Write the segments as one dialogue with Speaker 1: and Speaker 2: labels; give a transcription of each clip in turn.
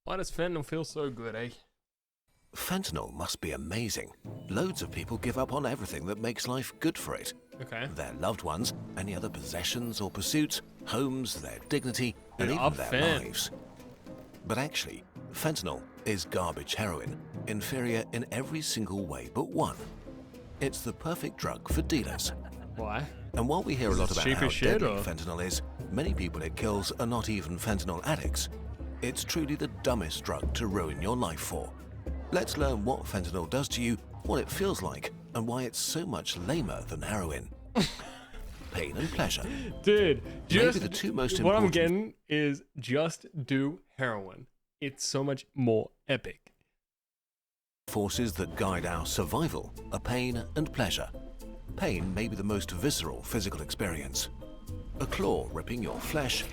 Speaker 1: Why does fentanyl feel so good, eh?
Speaker 2: Fentanyl must be amazing. Loads of people give up on everything that makes life good for it.
Speaker 1: Okay.
Speaker 2: Their loved ones, any other possessions or pursuits, homes, their dignity, and
Speaker 1: Dude,
Speaker 2: even their
Speaker 1: Fent.
Speaker 2: lives. But actually, fentanyl is garbage heroin, inferior in every single way but one. It's the perfect drug for dealers.
Speaker 1: Why?
Speaker 2: And while we hear a lot about
Speaker 1: cheap
Speaker 2: how
Speaker 1: as shit,
Speaker 2: deadly
Speaker 1: or?
Speaker 2: fentanyl is, many people it kills are not even fentanyl addicts. It's truly the dumbest drug to ruin your life for. Let's learn what fentanyl does to you, what it feels like, and why it's so much lamer than heroin. Pain and pleasure.
Speaker 1: Dude, just
Speaker 2: Maybe the two most
Speaker 1: what I'm
Speaker 2: important
Speaker 1: getting is just do heroin. It's so much more epic.
Speaker 2: forces that guide our survival are pain and pleasure. Pain may be the most visceral physical experience. A claw ripping your flesh,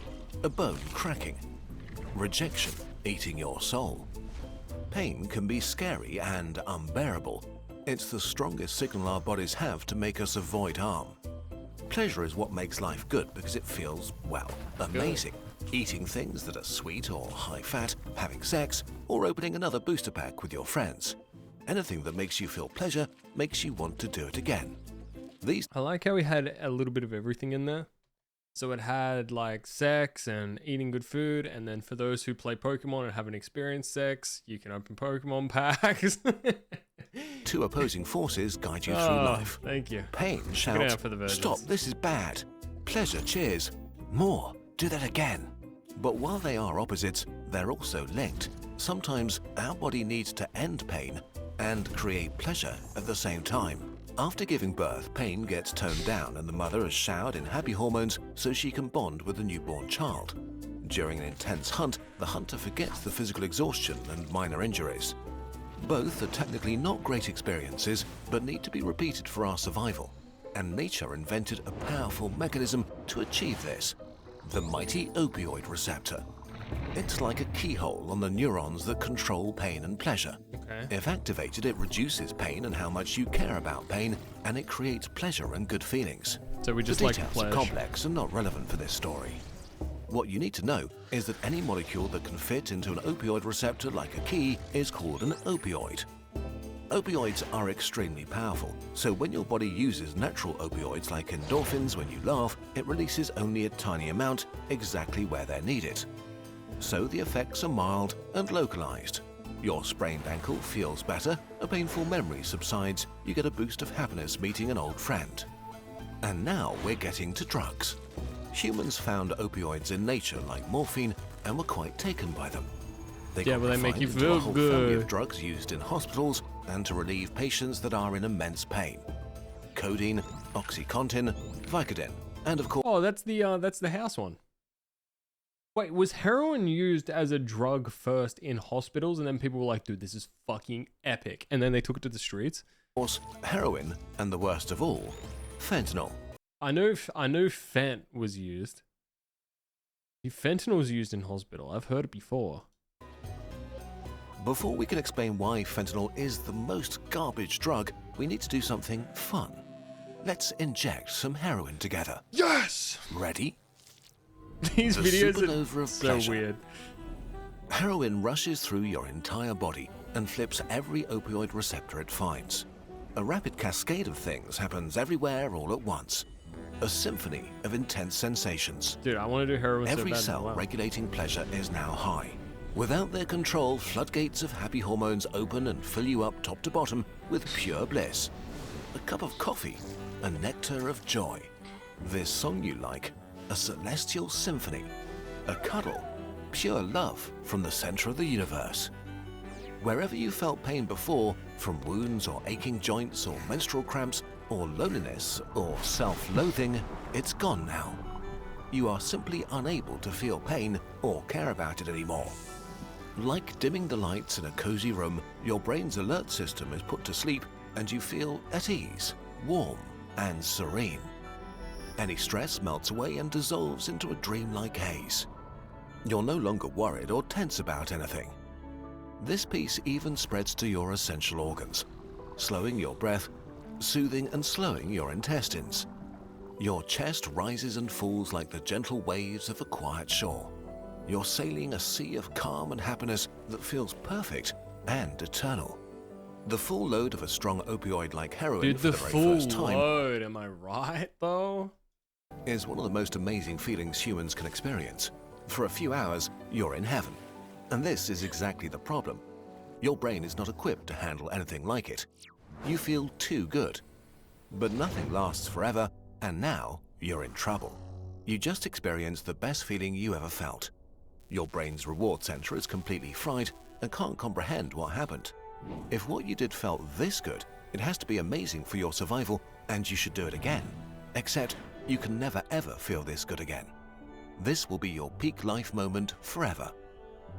Speaker 2: a bone cracking, rejection eating your soul. Pain can be scary and unbearable. It's the strongest signal our bodies have to make us avoid harm. Pleasure is what makes life good because it feels, well, amazing. Eating things that are sweet or high fat, having sex, or opening another booster pack with your friends. Anything that makes you feel pleasure makes you want to do it again.
Speaker 1: I like how we had a little bit of everything in there. So it had like sex and eating good food, and then for those who play Pokemon and haven't experienced sex, you can open Pokemon packs.
Speaker 2: Two opposing forces guide you through life.
Speaker 1: Thank you.
Speaker 2: Pain
Speaker 1: Get
Speaker 2: shouts,
Speaker 1: out for the virgins.
Speaker 2: "Stop, this is bad." Pleasure cheers, "More, do that again." But while they are opposites, they're also linked. Sometimes our body needs to end pain and create pleasure at the same time. After giving birth, pain gets toned down and the mother is showered in happy hormones so she can bond with the newborn child. During an intense hunt, the hunter forgets the physical exhaustion and minor injuries. Both are technically not great experiences, but need to be repeated for our survival. And nature invented a powerful mechanism to achieve this: the mighty opioid receptor. It's like a keyhole on the neurons that control pain and pleasure.
Speaker 1: Okay.
Speaker 2: If activated, it reduces pain and how much you care about pain, and it creates pleasure and good feelings.
Speaker 1: So we just
Speaker 2: The
Speaker 1: like
Speaker 2: details
Speaker 1: pleasure.
Speaker 2: are complex and not relevant for this story. What you need to know is that any molecule that can fit into an opioid receptor like a key is called an opioid. Opioids are extremely powerful, so when your body uses natural opioids like endorphins when you laugh, it releases only a tiny amount exactly where they're needed. So the effects are mild and localized. Your sprained ankle feels better, a painful memory subsides, you get a boost of happiness meeting an old friend. And now we're getting to drugs. Humans found opioids in nature like morphine and were quite taken by them. They
Speaker 1: Yeah,
Speaker 2: got
Speaker 1: well, they make
Speaker 2: refined
Speaker 1: you
Speaker 2: into
Speaker 1: feel
Speaker 2: a whole family
Speaker 1: good.
Speaker 2: of drugs used in hospitals and to relieve patients that are in immense pain. Codeine, OxyContin, Vicodin, and of course
Speaker 1: Oh, that's the house one. Wait, was heroin used as a drug first in hospitals, and then people were like, dude, this is fucking epic, and then they took it to the streets?
Speaker 2: heroin, and the worst of all, fentanyl.
Speaker 1: I know fent was used. Fentanyl was used in hospital. I've heard it before.
Speaker 2: Before we can explain why fentanyl is the most garbage drug, we need to do something fun. Let's inject some heroin together.
Speaker 1: Yes!
Speaker 2: Ready?
Speaker 1: These
Speaker 2: The
Speaker 1: videos
Speaker 2: supernova
Speaker 1: are
Speaker 2: of
Speaker 1: so
Speaker 2: pleasure.
Speaker 1: weird.
Speaker 2: Heroin rushes through your entire body and flips every opioid receptor it finds. A rapid cascade of things happens everywhere all at once. A symphony of intense sensations.
Speaker 1: Dude, I want to do heroin so
Speaker 2: Every
Speaker 1: bad.
Speaker 2: cell
Speaker 1: Wow.
Speaker 2: regulating pleasure is now high. Without their control, floodgates of happy hormones open and fill you up top to bottom with pure bliss. A cup of coffee, a nectar of joy. This song you like, a celestial symphony. A cuddle, pure love from the center of the universe. Wherever you felt pain before, from wounds or aching joints or menstrual cramps or loneliness or self-loathing, it's gone now. You are simply unable to feel pain or care about it anymore. Like dimming the lights in a cozy room, your brain's alert system is put to sleep and you feel at ease, warm and serene. Any stress melts away and dissolves into a dreamlike haze. You're no longer worried or tense about anything. This peace even spreads to your essential organs, slowing your breath, soothing and slowing your intestines. Your chest rises and falls like the gentle waves of a quiet shore. you're sailing a sea of calm and happiness that feels perfect and eternal. The full load of a strong opioid like heroin
Speaker 1: Dude,
Speaker 2: for
Speaker 1: the
Speaker 2: the very
Speaker 1: full
Speaker 2: first time
Speaker 1: load, am I right though?
Speaker 2: is one of the most amazing feelings humans can experience. For a few hours, you're in heaven. And this is exactly the problem. Your brain is not equipped to handle anything like it. You feel too good. But nothing lasts forever, and now you're in trouble. You just experienced the best feeling you ever felt. Your brain's reward center is completely fried and can't comprehend what happened. If what you did felt this good, it has to be amazing for your survival, and you should do it again. Except you can never ever feel this good again. This will be your peak life moment forever.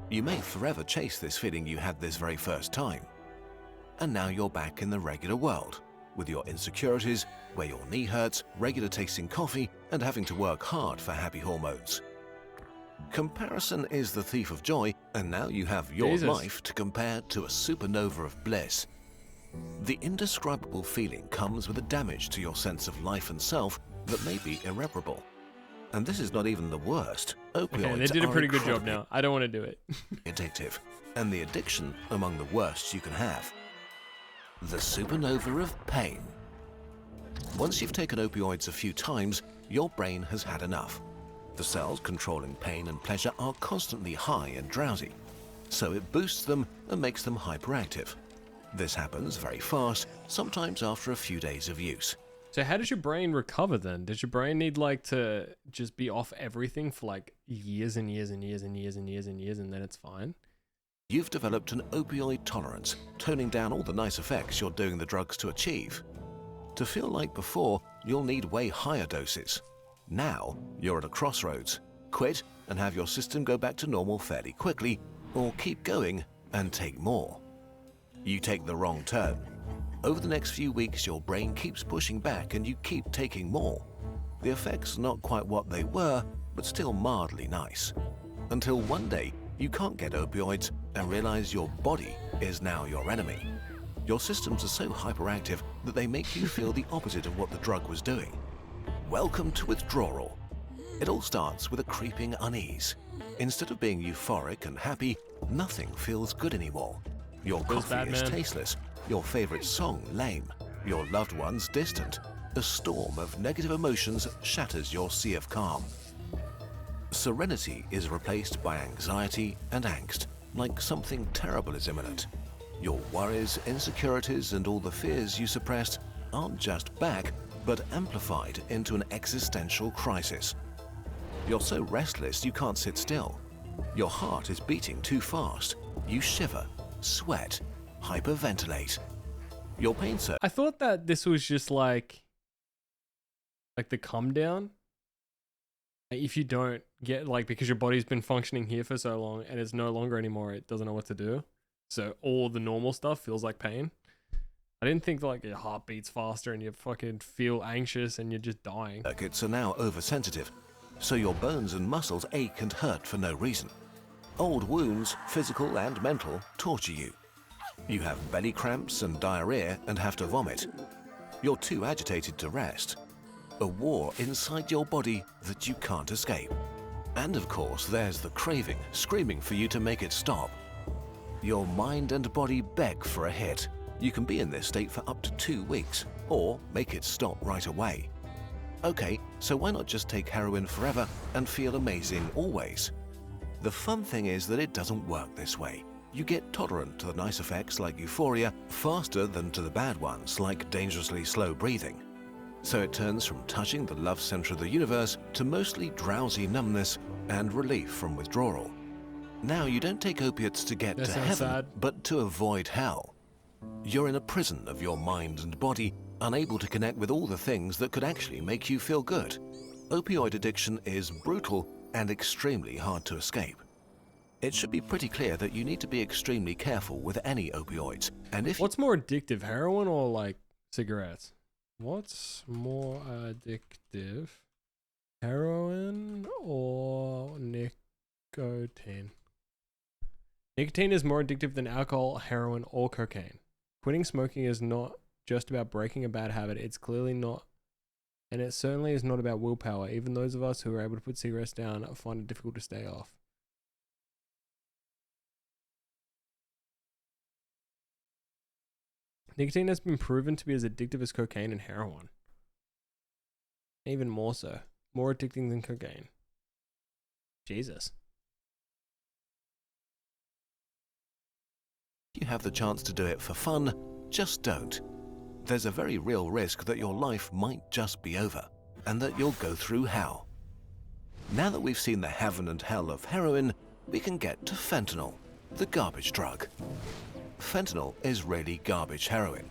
Speaker 2: You may forever chase this feeling you had this very first time. And now you're back in the regular world, with your insecurities, where your knee hurts, regular tasting coffee, and having to work hard for happy hormones. Comparison is the thief of joy, and now you have your
Speaker 1: Jesus.
Speaker 2: life to compare to a supernova of bliss. The indescribable feeling comes with a damage to your sense of life and self that may be irreparable. And this is not even the worst. Opioids
Speaker 1: Okay, they did a
Speaker 2: are
Speaker 1: pretty good job
Speaker 2: incredibly
Speaker 1: now. I don't want to do it.
Speaker 2: addictive, and the addiction among the worst you can have. The supernova of pain. Once you've taken opioids a few times, your brain has had enough. The cells controlling pain and pleasure are constantly high and drowsy, so it boosts them and makes them hyperactive. This happens very fast, sometimes after a few days of use.
Speaker 1: So how does your brain recover then? Does your brain need like to just be off everything for like years and years and years and years and years and years and then it's fine?
Speaker 2: You've developed an opioid tolerance, toning down all the nice effects you're doing the drugs to achieve. To feel like before, you'll need way higher doses. Now, you're at a crossroads. Quit and have your system go back to normal fairly quickly, or keep going and take more. You take the wrong turn. Over the next few weeks, your brain keeps pushing back and you keep taking more. The effects are not quite what they were, but still mildly nice. Until one day, you can't get opioids and realize your body is now your enemy. Your systems are so hyperactive that they make you feel the opposite of what the drug was doing. Welcome to withdrawal. It all starts with a creeping unease. Instead of being euphoric and happy, nothing feels good anymore. Your
Speaker 1: Feels
Speaker 2: coffee
Speaker 1: bad,
Speaker 2: is
Speaker 1: man.
Speaker 2: tasteless, your favorite song lame, your loved ones distant. A storm of negative emotions shatters your sea of calm. Serenity is replaced by anxiety and angst, like something terrible is imminent. Your worries, insecurities, and all the fears you suppressed aren't just back, but amplified into an existential crisis. You're so restless you can't sit still. Your heart is beating too fast. You shiver, sweat, hyperventilate. Your pain center
Speaker 1: I thought that this was just like the come down. If you don't get like, because your body's been functioning here for so long and it's no longer anymore, it doesn't know what to do. So all the normal stuff feels like pain. I didn't think like your heart beats faster and you fucking feel anxious and you're just dying.
Speaker 2: circuits are now oversensitive, so your bones and muscles ache and hurt for no reason. Old wounds, physical and mental, torture you. You have belly cramps and diarrhea and have to vomit. You're too agitated to rest. A war inside your body that you can't escape. And of course, there's the craving, screaming for you to make it stop. Your mind and body beg for a hit. You can be in this state for up to 2 weeks, or make it stop right away. Okay, so why not just take heroin forever and feel amazing always? The fun thing is that it doesn't work this way. You get tolerant to the nice effects like euphoria faster than to the bad ones like dangerously slow breathing. So it turns from touching the love center of the universe to mostly drowsy numbness and relief from withdrawal. Now you don't take opiates to get
Speaker 1: That
Speaker 2: to
Speaker 1: sounds
Speaker 2: heaven,
Speaker 1: sad.
Speaker 2: but to avoid hell. You're in a prison of your mind and body, unable to connect with all the things that could actually make you feel good. Opioid addiction is brutal and extremely hard to escape. It should be pretty clear that you need to be extremely careful with any opioids, and if
Speaker 1: What's more addictive, heroin or like cigarettes? What's more addictive, heroin or nicotine? Nicotine is more addictive than alcohol, heroin, or cocaine. Quitting smoking is not just about breaking a bad habit. It's clearly not, and it certainly is not about willpower. Even those of us who are able to put cigarettes down find it difficult to stay off. Nicotine has been proven to be as addictive as cocaine and heroin. Even more so. More addicting than cocaine. Jesus.
Speaker 2: If you have the chance to do it for fun, just don't. There's a very real risk that your life might just be over, and that you'll go through hell. Now that we've seen the heaven and hell of heroin, we can get to fentanyl, the garbage drug. Fentanyl is really garbage heroin.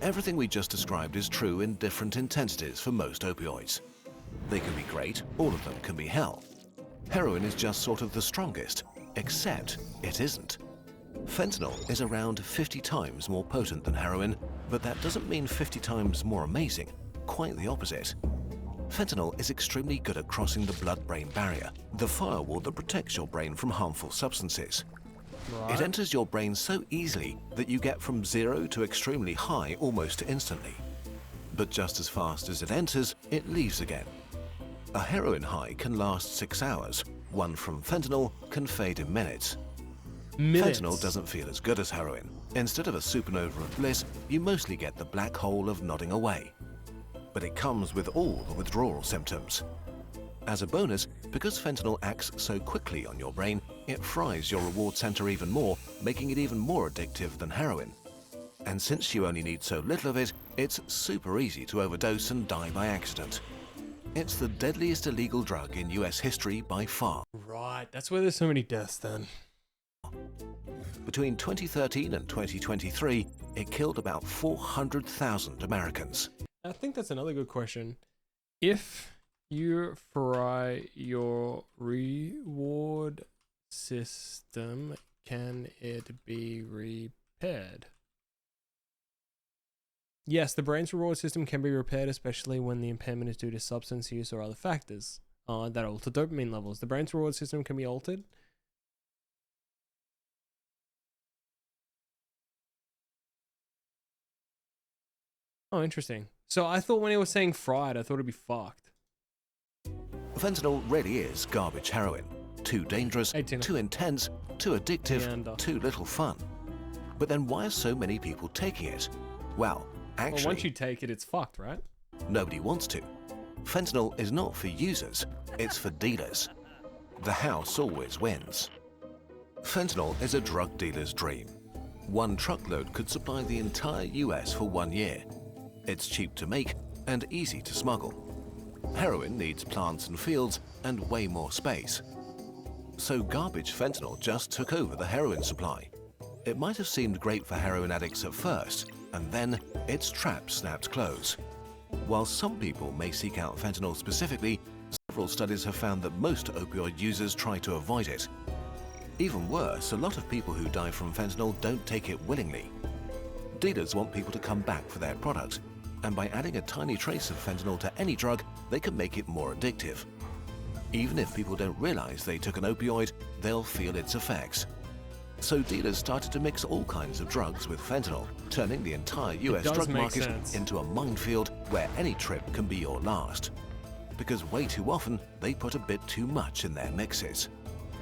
Speaker 2: Everything we just described is true in different intensities for most opioids. They can be great, all of them can be hell. Heroin is just sort of the strongest, except it isn't. Fentanyl is around 50 times more potent than heroin, but that doesn't mean 50 times more amazing, quite the opposite. Fentanyl is extremely good at crossing the blood-brain barrier, the firewall that protects your brain from harmful substances.
Speaker 1: Right.
Speaker 2: It enters your brain so easily that you get from 0 to extremely high almost instantly. But just as fast as it enters, it leaves again. A heroin high can last 6 hours. One from fentanyl can fade in minutes. Fentanyl doesn't feel as good as heroin. Instead of a supernova of bliss, you mostly get the black hole of nodding away. But it comes with all the withdrawal symptoms. As a bonus, because fentanyl acts so quickly on your brain, it fries your reward center even more, making it even more addictive than heroin. And since you only need so little of it, it's super easy to overdose and die by accident. It's the deadliest illegal drug in US history by far.
Speaker 1: Right, that's why there's so many deaths then.
Speaker 2: Between 2013 and 2023, it killed about 400,000 Americans.
Speaker 1: I think that's another good question. If you fry your reward system, can it be repaired? Yes, the brain's reward system can be repaired, especially when the impairment is due to substance use or other factors that alter dopamine levels. The brain's reward system can be altered. Oh, interesting. So I thought when he was saying fried, I thought it'd be fucked.
Speaker 2: Fentanyl really is garbage heroin. Too dangerous, too intense, too addictive, too little fun. But then why are so many people taking it? Well, actually,
Speaker 1: once you take it, it's fucked, right?
Speaker 2: Nobody wants to. Fentanyl is not for users, it's for dealers. The house always wins. Fentanyl is a drug dealer's dream. One truckload could supply the entire US for 1 year. It's cheap to make and easy to smuggle. Heroin needs plants and fields and way more space. So garbage fentanyl just took over the heroin supply. It might have seemed great for heroin addicts at first, and then its trap snapped close. While some people may seek out fentanyl specifically, several studies have found that most opioid users try to avoid it. Even worse, a lot of people who die from fentanyl don't take it willingly. Dealers want people to come back for their product, and by adding a tiny trace of fentanyl to any drug, they can make it more addictive. Even if people don't realize they took an opioid, they'll feel its effects. So dealers started to mix all kinds of drugs with fentanyl, turning the entire US drug market into a minefield where any trip can be your last. Because way too often, they put a bit too much in their mixes.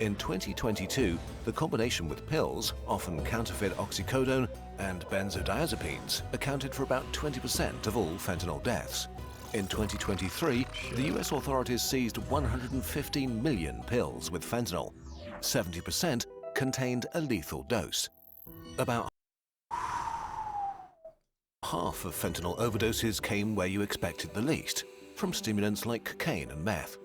Speaker 2: In 2022, the combination with pills, often counterfeit oxycodone and benzodiazepines, accounted for about 20% of all fentanyl deaths. In 2023, the US authorities seized 115 million pills with fentanyl. 70% contained a lethal dose. About half of fentanyl overdoses came where you expected the least, from stimulants like cocaine and meth.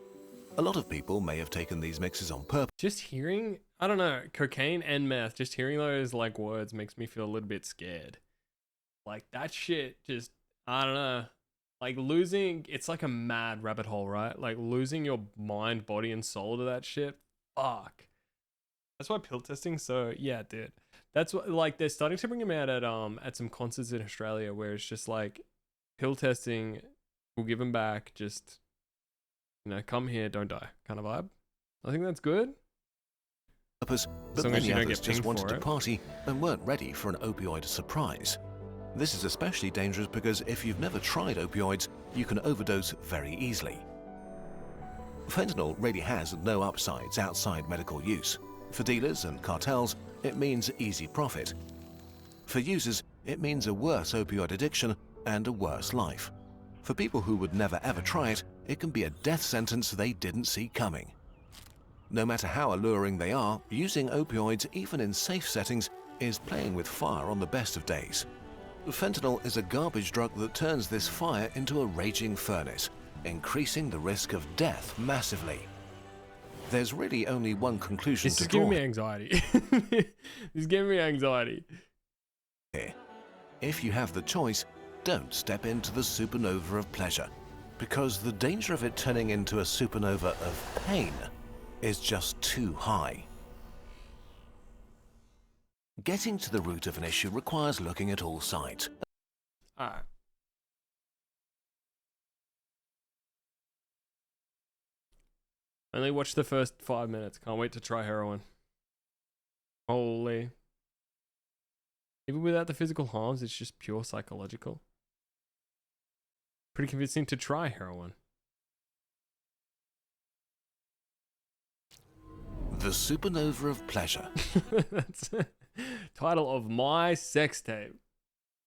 Speaker 2: A lot of people may have taken these mixes on purpose.
Speaker 1: Just hearing, I don't know, cocaine and meth, just hearing those like words makes me feel a little bit scared. Like that shit just, I don't know, like losing, it's like a mad rabbit hole, right? Like losing your mind, body and soul to that shit. Fuck. That's why pill testing, so yeah, dude. That's what, like they're starting to bring them out at some concerts in Australia where it's just like pill testing, we'll give them back, just, you know, come here, don't die kind of vibe. I think that's good.
Speaker 2: But many others just wanted to party and weren't ready for an opioid surprise. This is especially dangerous because if you've never tried opioids, you can overdose very easily. Fentanyl really has no upsides outside medical use. For dealers and cartels, it means easy profit. For users, it means a worse opioid addiction and a worse life. For people who would never ever try it, it can be a death sentence they didn't see coming. No matter how alluring they are, using opioids even in safe settings is playing with fire on the best of days. Fentanyl is a garbage drug that turns this fire into a raging furnace, increasing the risk of death massively. There's really only one conclusion
Speaker 1: This
Speaker 2: to
Speaker 1: is
Speaker 2: draw
Speaker 1: giving me anxiety. This is giving me anxiety.
Speaker 2: here. If you have the choice, don't step into the supernova of pleasure, because the danger of it turning into a supernova of pain is just too high. Getting to the root of an issue requires looking at all sides.
Speaker 1: Alright. Only watched the first 5 minutes. Can't wait to try heroin. Holy. Even without the physical harms, it's just pure psychological. Pretty convincing to try heroin.
Speaker 2: The supernova of pleasure.
Speaker 1: That's the title of my sex tape.